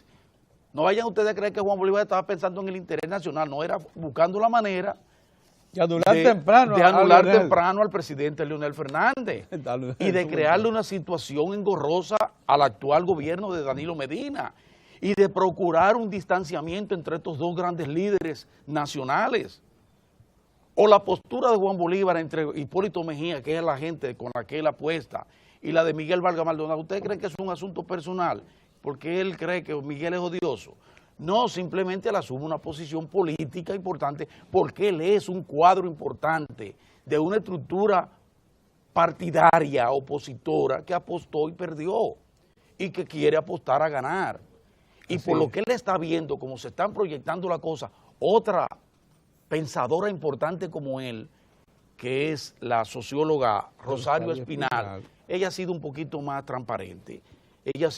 No vayan ustedes a creer que Juan Bolívar estaba pensando en el interés nacional, no, era buscando la manera de anular temprano al presidente Leonel Fernández y de crearle una situación engorrosa al actual gobierno de Danilo Medina y de procurar un distanciamiento entre estos dos grandes líderes nacionales. O la postura de Juan Bolívar entre Hipólito Mejía, que es la gente con la que él apuesta, y la de Miguel Vargas Maldonado. ¿Ustedes creen que es un asunto personal? Porque él cree que Miguel es odioso. No, simplemente él asume una posición política importante porque él es un cuadro importante de una estructura partidaria, opositora, que apostó y perdió y que quiere apostar a ganar. Y así por lo que él está viendo, como se están proyectando las cosas, otra pensadora importante como él, que es la socióloga Rosario Espinal, ella ha sido un poquito más transparente. Ella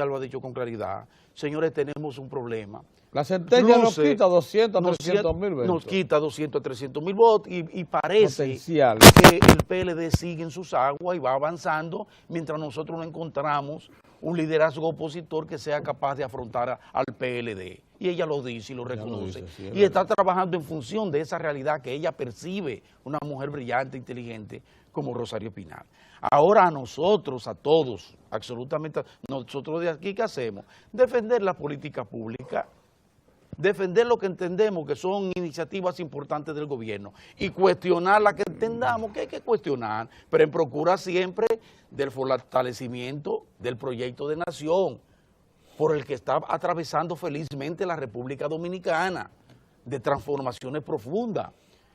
lo ha dicho con claridad. Señores, tenemos un problema. La sentencia nos quita 200 a 300 mil votos. Nos quita 200 a 300 mil votos y parece que el PLD sigue en sus aguas y va avanzando mientras nosotros no encontramos un liderazgo opositor que sea capaz de afrontar al PLD. Y ella lo dice y lo reconoce. Y está trabajando en función de esa realidad que ella percibe, una mujer brillante, inteligente, como Rosario Espinal. Ahora a nosotros, a todos, absolutamente, nosotros de aquí, ¿qué hacemos? Defender la política pública, defender lo que entendemos que son iniciativas importantes del gobierno y cuestionar las que entendamos que hay que cuestionar, pero en procura siempre del fortalecimiento del proyecto de nación por el que está atravesando felizmente la República Dominicana, de transformaciones profundas.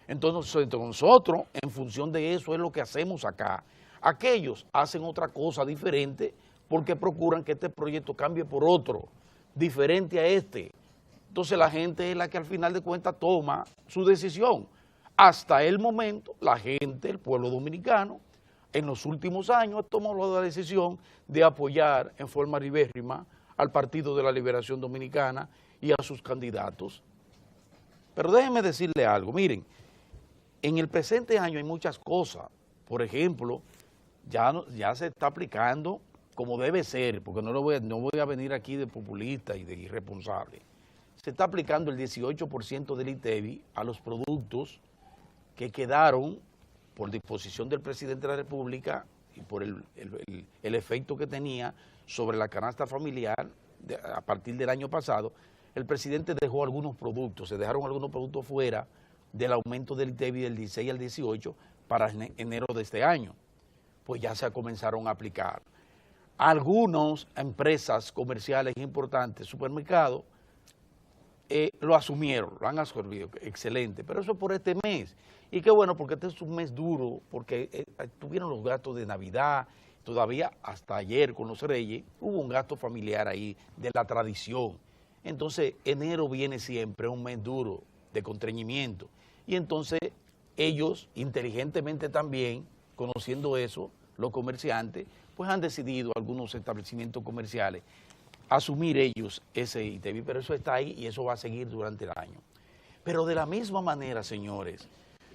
Entonces nosotros, en función de eso, es lo que hacemos acá. Aquellos hacen otra cosa diferente porque procuran que este proyecto cambie por otro, diferente a este. Entonces la gente es la que al final de cuentas toma su decisión. Hasta el momento, la gente, el pueblo dominicano, en los últimos años tomó la decisión de apoyar en forma ribérrima al Partido de la Liberación Dominicana y a sus candidatos. Pero déjenme decirle algo, miren, en el presente año hay muchas cosas. Por ejemplo, ya se está aplicando como debe ser, porque no voy a venir aquí de populista y de irresponsable. Se está aplicando el 18% del ITEVI a los productos que quedaron por disposición del presidente de la República y por el efecto que tenía sobre la canasta familiar a partir del año pasado. El presidente dejó algunos productos, se dejaron algunos productos fuera del aumento del ITEVI del 16 al 18 para enero de este año. Pues ya se comenzaron a aplicar. Algunas empresas comerciales importantes, supermercados, lo asumieron, lo han absorbido, excelente, pero eso por este mes. Y qué bueno, porque este es un mes duro, porque tuvieron los gastos de Navidad, todavía hasta ayer con los Reyes, hubo un gasto familiar ahí de la tradición. Entonces, enero viene siempre un mes duro de constreñimiento. Y entonces, ellos, inteligentemente también, conociendo eso, los comerciantes, pues han decidido, algunos establecimientos comerciales, asumir ellos ese ITEVI, pero eso está ahí y eso va a seguir durante el año. Pero de la misma manera, señores,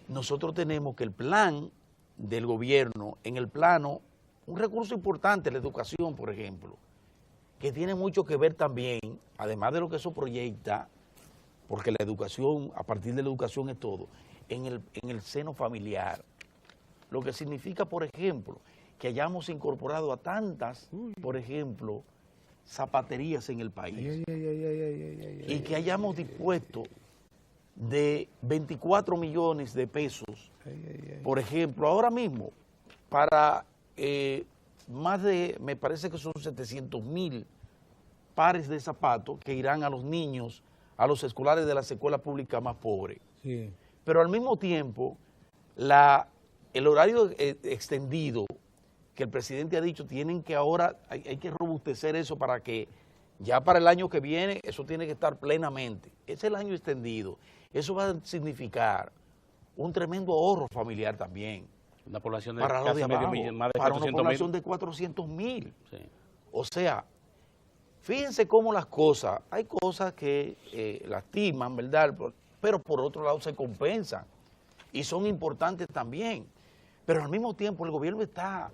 nosotros tenemos que el plan del gobierno, en el plano, un recurso importante, la educación, por ejemplo, que tiene mucho que ver también, además de lo que eso proyecta, porque la educación, a partir de la educación es todo, en el seno familiar. Lo que significa, por ejemplo, que hayamos incorporado a tantas, por ejemplo, zapaterías en el país y que hayamos dispuesto de 24 millones de pesos, por ejemplo, ahora mismo, para más de, me parece que son 700,000 pares de zapatos que irán a los niños, a los escolares de las escuelas públicas más pobres. Sí. Pero al mismo tiempo, el horario extendido que el presidente ha dicho, tienen que ahora, hay que robustecer eso para que ya para el año que viene eso tiene que estar plenamente. Es el año extendido. Eso va a significar un tremendo ahorro familiar también. Una población de para casi medio millón, más de 400,000. Para una población de 400,000. Sí. O sea, fíjense cómo las cosas, hay cosas que lastiman, ¿verdad? Pero por otro lado se compensan y son importantes también. Pero al mismo tiempo el gobierno está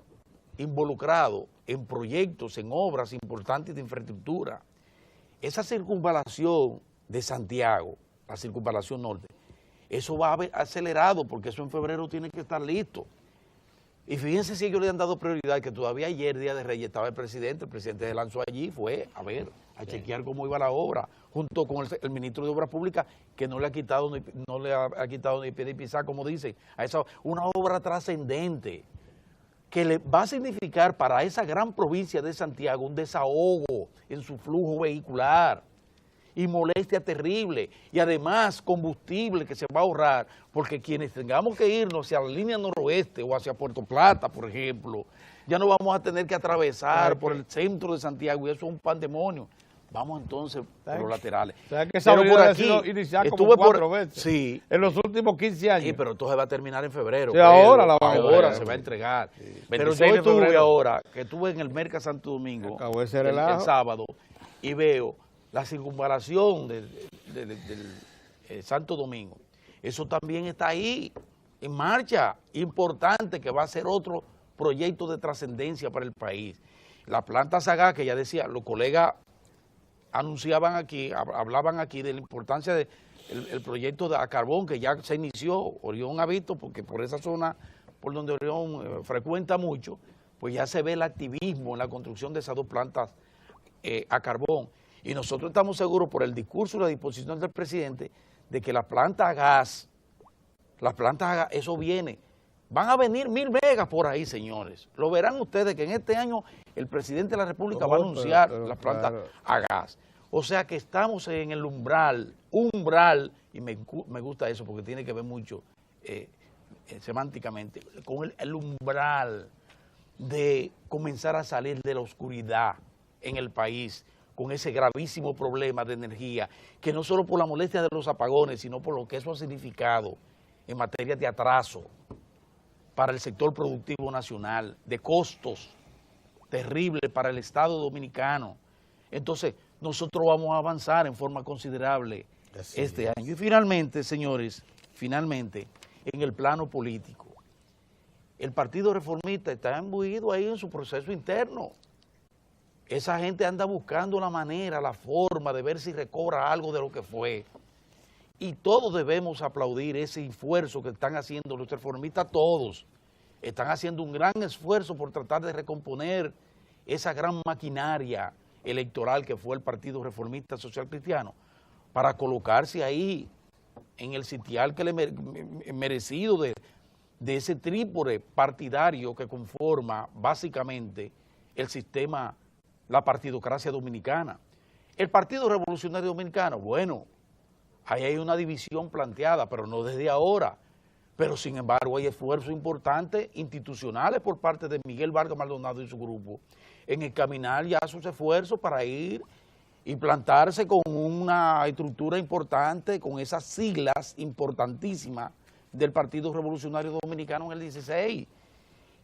involucrado en proyectos, en obras importantes de infraestructura. Esa circunvalación de Santiago, la circunvalación norte, eso va a haber acelerado porque eso en febrero tiene que estar listo. Y fíjense si ellos le han dado prioridad, que todavía ayer, Día de Reyes, estaba el presidente se lanzó allí, fue a ver, a chequear cómo iba la obra, junto con el ministro de Obras Públicas, que no le ha quitado ni pie ni pisar, como dice, a esa una obra trascendente, que le va a significar para esa gran provincia de Santiago un desahogo en su flujo vehicular y molestia terrible, y además combustible que se va a ahorrar, porque quienes tengamos que irnos hacia la línea noroeste o hacia Puerto Plata, por ejemplo, ya no vamos a tener que atravesar por el centro de Santiago, y eso es un pandemonio. Vamos entonces por los laterales. ¿Sabes que esa avenida ha sido iniciada como 4 veces? Sí. En los últimos 15 años. Sí, pero entonces va a terminar en febrero. Sí, ahora la van a Ahora entregar. se va a entregar. Sí. Pero yo estuve ahora, que estuve en el Merca Santo Domingo, el sábado, y veo la circunvalación del Santo Domingo. Eso también está ahí, en marcha, importante, que va a ser otro proyecto de trascendencia para el país. La planta Sagá, que ya decía, los colegas anunciaban aquí, hablaban aquí de la importancia del proyecto de carbón que ya se inició. Orión ha visto, porque por esa zona, por donde Orión frecuenta mucho, pues ya se ve el activismo en la construcción de esas 2 plantas a carbón. Y nosotros estamos seguros, por el discurso y la disposición del presidente, de que la planta a gas, eso viene Van a venir 1000 megas por ahí, señores. Lo verán ustedes que en este año el presidente de la República va a anunciar la planta a gas. O sea que estamos en el umbral, y me gusta eso porque tiene que ver mucho semánticamente, con el umbral de comenzar a salir de la oscuridad en el país, con ese gravísimo problema de energía, que no solo por la molestia de los apagones, sino por lo que eso ha significado en materia de atraso para el sector productivo nacional, de costos terribles para el Estado dominicano. Entonces, nosotros vamos a avanzar en forma considerable este año. Y finalmente, señores, en el plano político, el Partido Reformista está imbuido ahí en su proceso interno. Esa gente anda buscando la manera, la forma de ver si recobra algo de lo que fue. Y todos debemos aplaudir ese esfuerzo que están haciendo los reformistas, todos. Están haciendo un gran esfuerzo por tratar de recomponer esa gran maquinaria electoral que fue el Partido Reformista Social Cristiano, para colocarse ahí en el sitial que le merecido de ese trípode partidario que conforma básicamente el sistema, la partidocracia dominicana. El Partido Revolucionario Dominicano, bueno, ahí hay una división planteada, pero no desde ahora. Pero sin embargo hay esfuerzos importantes institucionales por parte de Miguel Vargas Maldonado y su grupo en encaminar ya sus esfuerzos para ir y plantarse con una estructura importante, con esas siglas importantísimas del Partido Revolucionario Dominicano en el 16.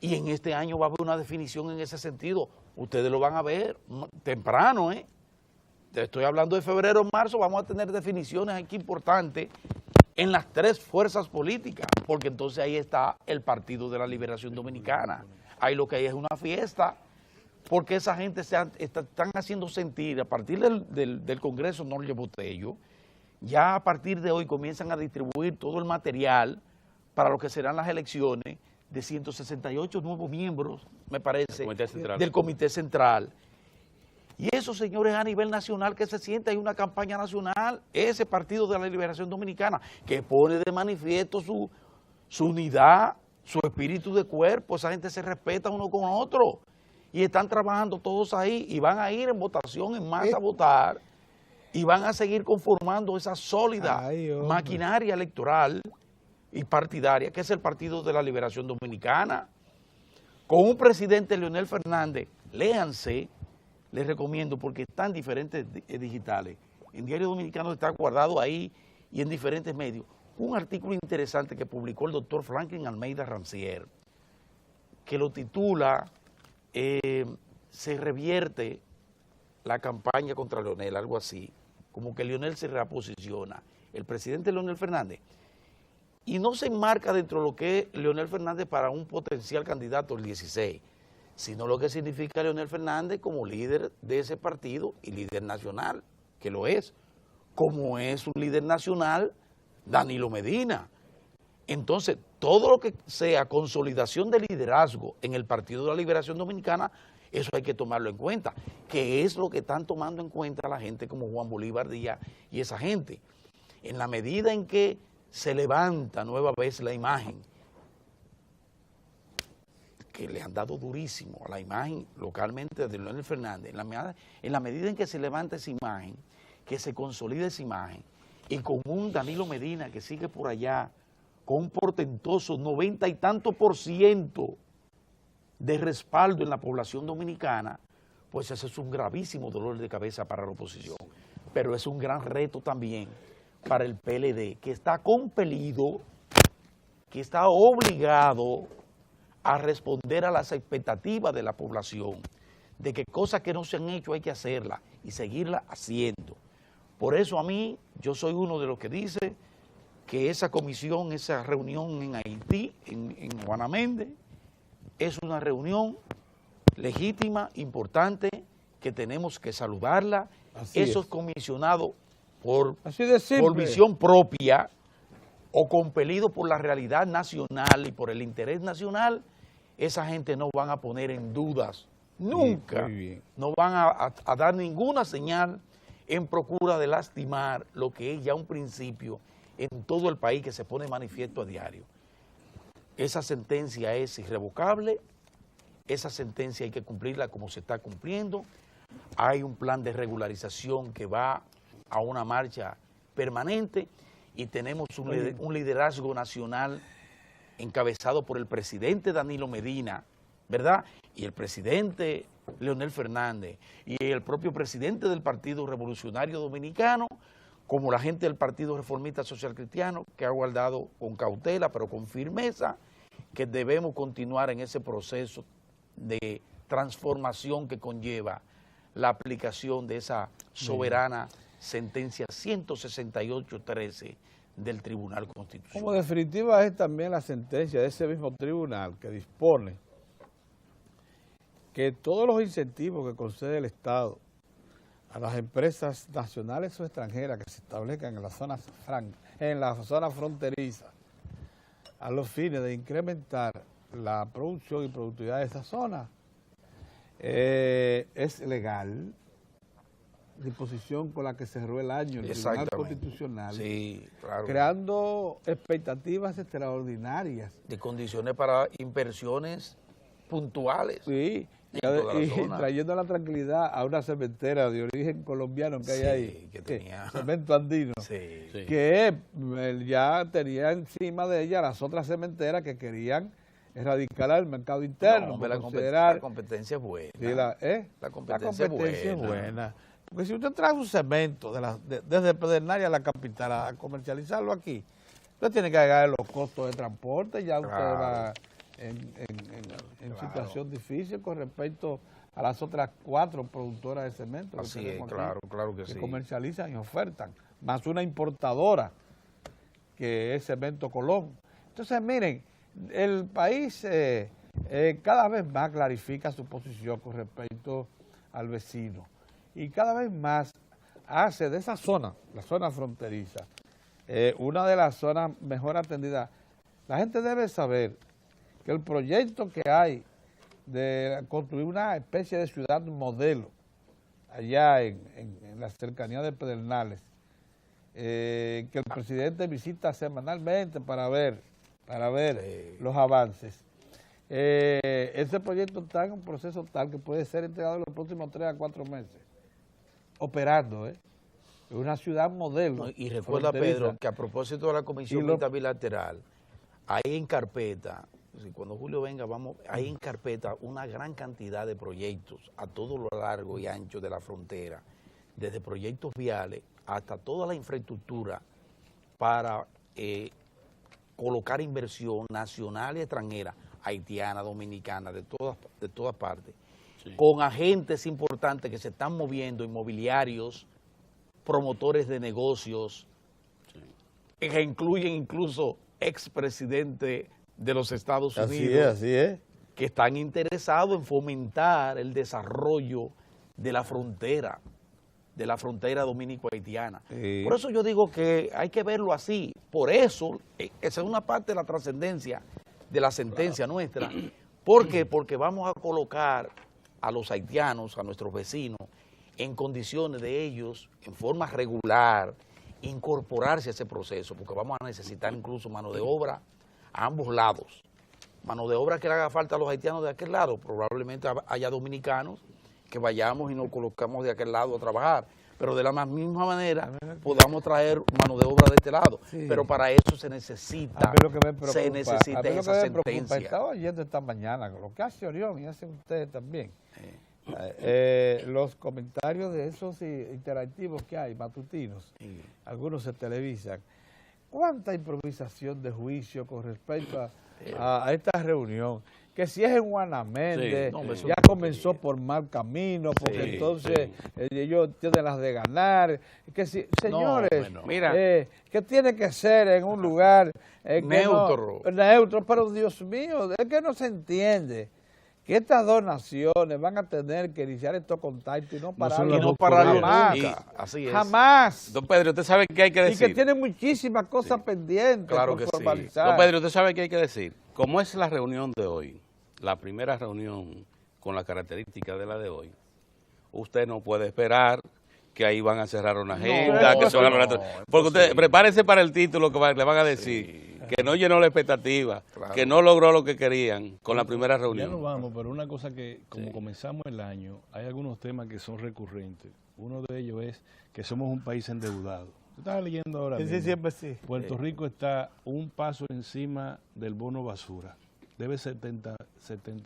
Y en este año va a haber una definición en ese sentido. Ustedes lo van a ver temprano, ¿eh? Estoy hablando de febrero, marzo, vamos a tener definiciones aquí importantes en las 3 fuerzas políticas, porque entonces ahí está el Partido de la Liberación Dominicana. Ahí lo que hay es una fiesta, porque esa gente están haciendo sentir, a partir del Congreso Norte Botello, ya a partir de hoy comienzan a distribuir todo el material para lo que serán las elecciones de 168 nuevos miembros, me parece, del Comité Central. Y eso, señores, a nivel nacional que se siente, hay una campaña nacional, ese Partido de la Liberación Dominicana, que pone de manifiesto su unidad, su espíritu de cuerpo, esa gente se respeta uno con otro, y están trabajando todos ahí, y van a ir en votación en masa a votar, y van a seguir conformando esa sólida maquinaria electoral y partidaria, que es el Partido de la Liberación Dominicana, con un presidente, Leonel Fernández. Léanse, les recomiendo, porque están diferentes digitales. En Diario Dominicano está guardado ahí y en diferentes medios. Un artículo interesante que publicó el doctor Franklin Almeida Rancière, que lo titula Se revierte la campaña contra Leonel, algo así, como que Leonel se reposiciona. El presidente Leonel Fernández, y no se enmarca dentro de lo que es Leonel Fernández para un potencial candidato el 16, sino lo que significa Leonel Fernández como líder de ese partido y líder nacional, que lo es, como es un líder nacional Danilo Medina. Entonces, todo lo que sea consolidación de liderazgo en el Partido de la Liberación Dominicana, eso hay que tomarlo en cuenta, que es lo que están tomando en cuenta la gente como Juan Bolívar Díaz y esa gente. En la medida en que se levanta nueva vez la imagen, que le han dado durísimo a la imagen localmente de Leonel Fernández, en la medida en que se levanta esa imagen, que se consolida esa imagen, y con un Danilo Medina que sigue por allá, con un portentoso 90 y tanto % de respaldo en la población dominicana, pues ese es un gravísimo dolor de cabeza para la oposición. Pero es un gran reto también para el PLD, que está compelido, que está obligado a responder a las expectativas de la población, de que cosas que no se han hecho hay que hacerlas y seguirlas haciendo. Por eso a mí, yo soy uno de los que dice que esa comisión, esa reunión en Haití, en Juana Méndez, es una reunión legítima, importante, que tenemos que saludarla. Esos comisionados por visión propia o compelidos por la realidad nacional y por el interés nacional, esa gente no van a poner en dudas nunca, no van a dar ninguna señal en procura de lastimar lo que es ya un principio en todo el país que se pone manifiesto a diario. esa sentencia es irrevocable, esa sentencia hay que cumplirla como se está cumpliendo. Hay un plan de regularización que va a una marcha permanente y tenemos un liderazgo nacional encabezado por el presidente Danilo Medina, ¿verdad? Y el presidente Leonel Fernández y el propio presidente del Partido Revolucionario Dominicano, como la gente del Partido Reformista Social Cristiano, que ha guardado con cautela pero con firmeza que debemos continuar en ese proceso de transformación que conlleva la aplicación de esa soberana sentencia 168-13 del Tribunal Constitucional. Como definitiva es también la sentencia de ese mismo tribunal que dispone que todos los incentivos que concede el Estado a las empresas nacionales o extranjeras que se establezcan en la zona fronteriza a los fines de incrementar la producción y productividad de esa zona es legal, disposición con la que cerró el año el Tribunal Constitucional, sí, claro, creando expectativas extraordinarias. De condiciones para inversiones puntuales. Sí, y trayendo la tranquilidad a una cementera de origen colombiano que hay ahí, que tenía Cemento Andino, que ya tenía encima de ella las otras cementeras que querían erradicar al mercado interno. No, la competencia es buena. Sí, la competencia es buena. Porque si usted trae un cemento desde Pedernales a la capital a comercializarlo aquí, usted tiene que agregar los costos de transporte, ya usted va en situación difícil con respecto a las otras 4 productoras de cemento. Así es, claro que sí. Que comercializan y ofertan, más una importadora que es Cemento Colón. Entonces, miren, el país cada vez más clarifica su posición con respecto al vecino y cada vez más hace de esa zona, la zona fronteriza, una de las zonas mejor atendidas. La gente debe saber que el proyecto que hay de construir una especie de ciudad modelo allá en la cercanía de Pedernales, que el presidente visita semanalmente para ver los avances. Ese proyecto está en un proceso tal que puede ser entregado en los próximos 3 a 4 meses, operando, es una ciudad modelo. Y recuerda, Pedro, que a propósito de la Comisión Mixta Bilateral, hay en carpeta, cuando Julio venga, hay en carpeta una gran cantidad de proyectos a todo lo largo y ancho de la frontera, desde proyectos viales hasta toda la infraestructura para colocar inversión nacional y extranjera, haitiana, dominicana, de todas partes, con agentes importantes que se están moviendo, inmobiliarios, promotores de negocios, que incluyen incluso expresidentes de los Estados Unidos, así es, que están interesados en fomentar el desarrollo de la frontera dominico-haitiana. Sí. Por eso yo digo que hay que verlo así. Por eso, esa es una parte de la trascendencia de la sentencia nuestra. ¿Por qué? Porque vamos a colocar a los haitianos, a nuestros vecinos, en condiciones de ellos, en forma regular, incorporarse a ese proceso, porque vamos a necesitar incluso mano de obra a ambos lados. Mano de obra que le haga falta a los haitianos de aquel lado, probablemente haya dominicanos que vayamos y nos colocamos de aquel lado a trabajar, pero de la misma manera podamos traer mano de obra de este lado. Sí. Pero para eso se necesita esa sentencia. Estaba oyendo esta mañana, lo que hace Orión y hace usted también, los comentarios de esos interactivos que hay, matutinos, algunos se televisan. ¿Cuánta improvisación de juicio con respecto a esta reunión? Que si es en Guanamende, ya comenzó por mal camino, porque entonces ellos tienen las de ganar. Que si, señores, mira, que tiene que ser en un lugar neutro, pero Dios mío, es que no se entiende que estas dos naciones van a tener que iniciar estos contactos y no pararlo jamás. Así es. Jamás. Don Pedro, ¿usted sabe qué hay que decir? Y que tiene muchísimas cosas pendientes por formalizar. Don Pedro, ¿usted sabe qué hay que decir? Como es la reunión de hoy, la primera reunión con la característica de la de hoy, usted no puede esperar que ahí van a cerrar una agenda, porque usted prepárese para el título que le van a decir, que no llenó la expectativa, Claro. que no logró lo que querían con la primera Ya nos reunión. vamos, pero una cosa que, como Sí. comenzamos el año, hay algunos temas que son recurrentes. Uno de ellos es que somos un país endeudado. Yo estaba leyendo ahora Sí, mismo. sí, siempre sí. Puerto Rico está un paso encima del bono basura. Debe 70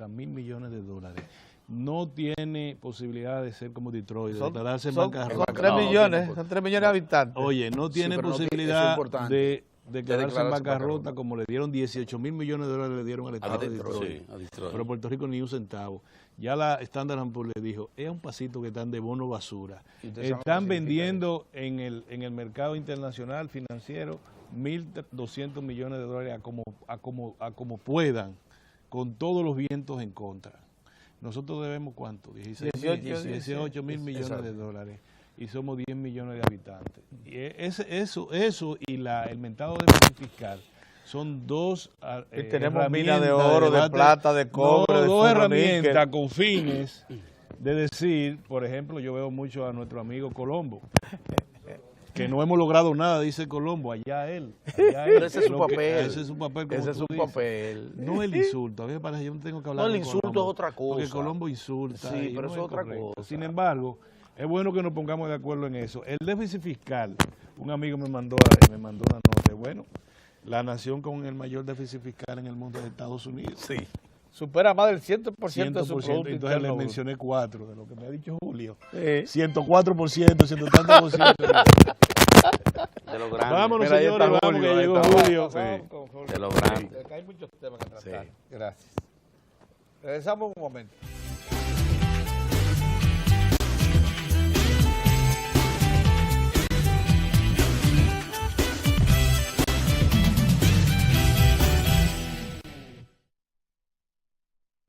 mil millones de dólares. No tiene posibilidad de ser como Detroit, de declararse en son bancarrota. 3 No, millones, no, son 3 millones de habitantes. Oye, no tiene pero no tiene- eso es posibilidad importante, de declararse en declararse bancarrota, bancarrota. como le dieron 18 mil millones de dólares, le dieron al Estado de Detroit. Detroit. Sí, a Detroit. Pero Puerto Rico ni un centavo. Ya la Standard & Poor's le dijo, es un pasito que están de bono basura. ¿Y ustedes saben lo que Están significa vendiendo en el mercado internacional financiero 1.200 millones de dólares a como puedan, con todos los vientos en contra. Nosotros debemos ¿cuánto? 18 mil millones Exacto. de dólares y somos 10 millones de habitantes. Y eso y el mentado déficit fiscal son dos Y tenemos minas de herramientas oro, de debate. plata, de cobre, No, de dos fierro, herramientas níquel. con fines de decir, por ejemplo, yo veo mucho a nuestro amigo Colombo, que no hemos logrado nada, dice Colombo, allá él. Pero ese es su Lo que- papel. ese es su papel, como Ese es tú su dices. papel. No el insulto, a mí me parece, yo no tengo que hablar No, el con insulto Colombo, es otra cosa. Porque Colombo insulta. Sí, y pero no eso es otra correcto. cosa. Sin embargo, es bueno que nos pongamos de acuerdo en eso. El déficit fiscal, un amigo me mandó una nota, bueno, la nación con el mayor déficit fiscal en el mundo es Estados Unidos. Sí. Supera más del 100% de su 100%, Producto entonces Interno le Bruto. mencioné 4 de lo que me ha dicho Julio. Sí. 104%, 100 tantos por ciento. De lo grande. Vámonos, Mira, ahí señores, está vamos, Julio, que ahí llegó está. Julio. Vamos con Julio. De lo grande. Hay muchos temas que tratar. Sí. Gracias. Regresamos un momento.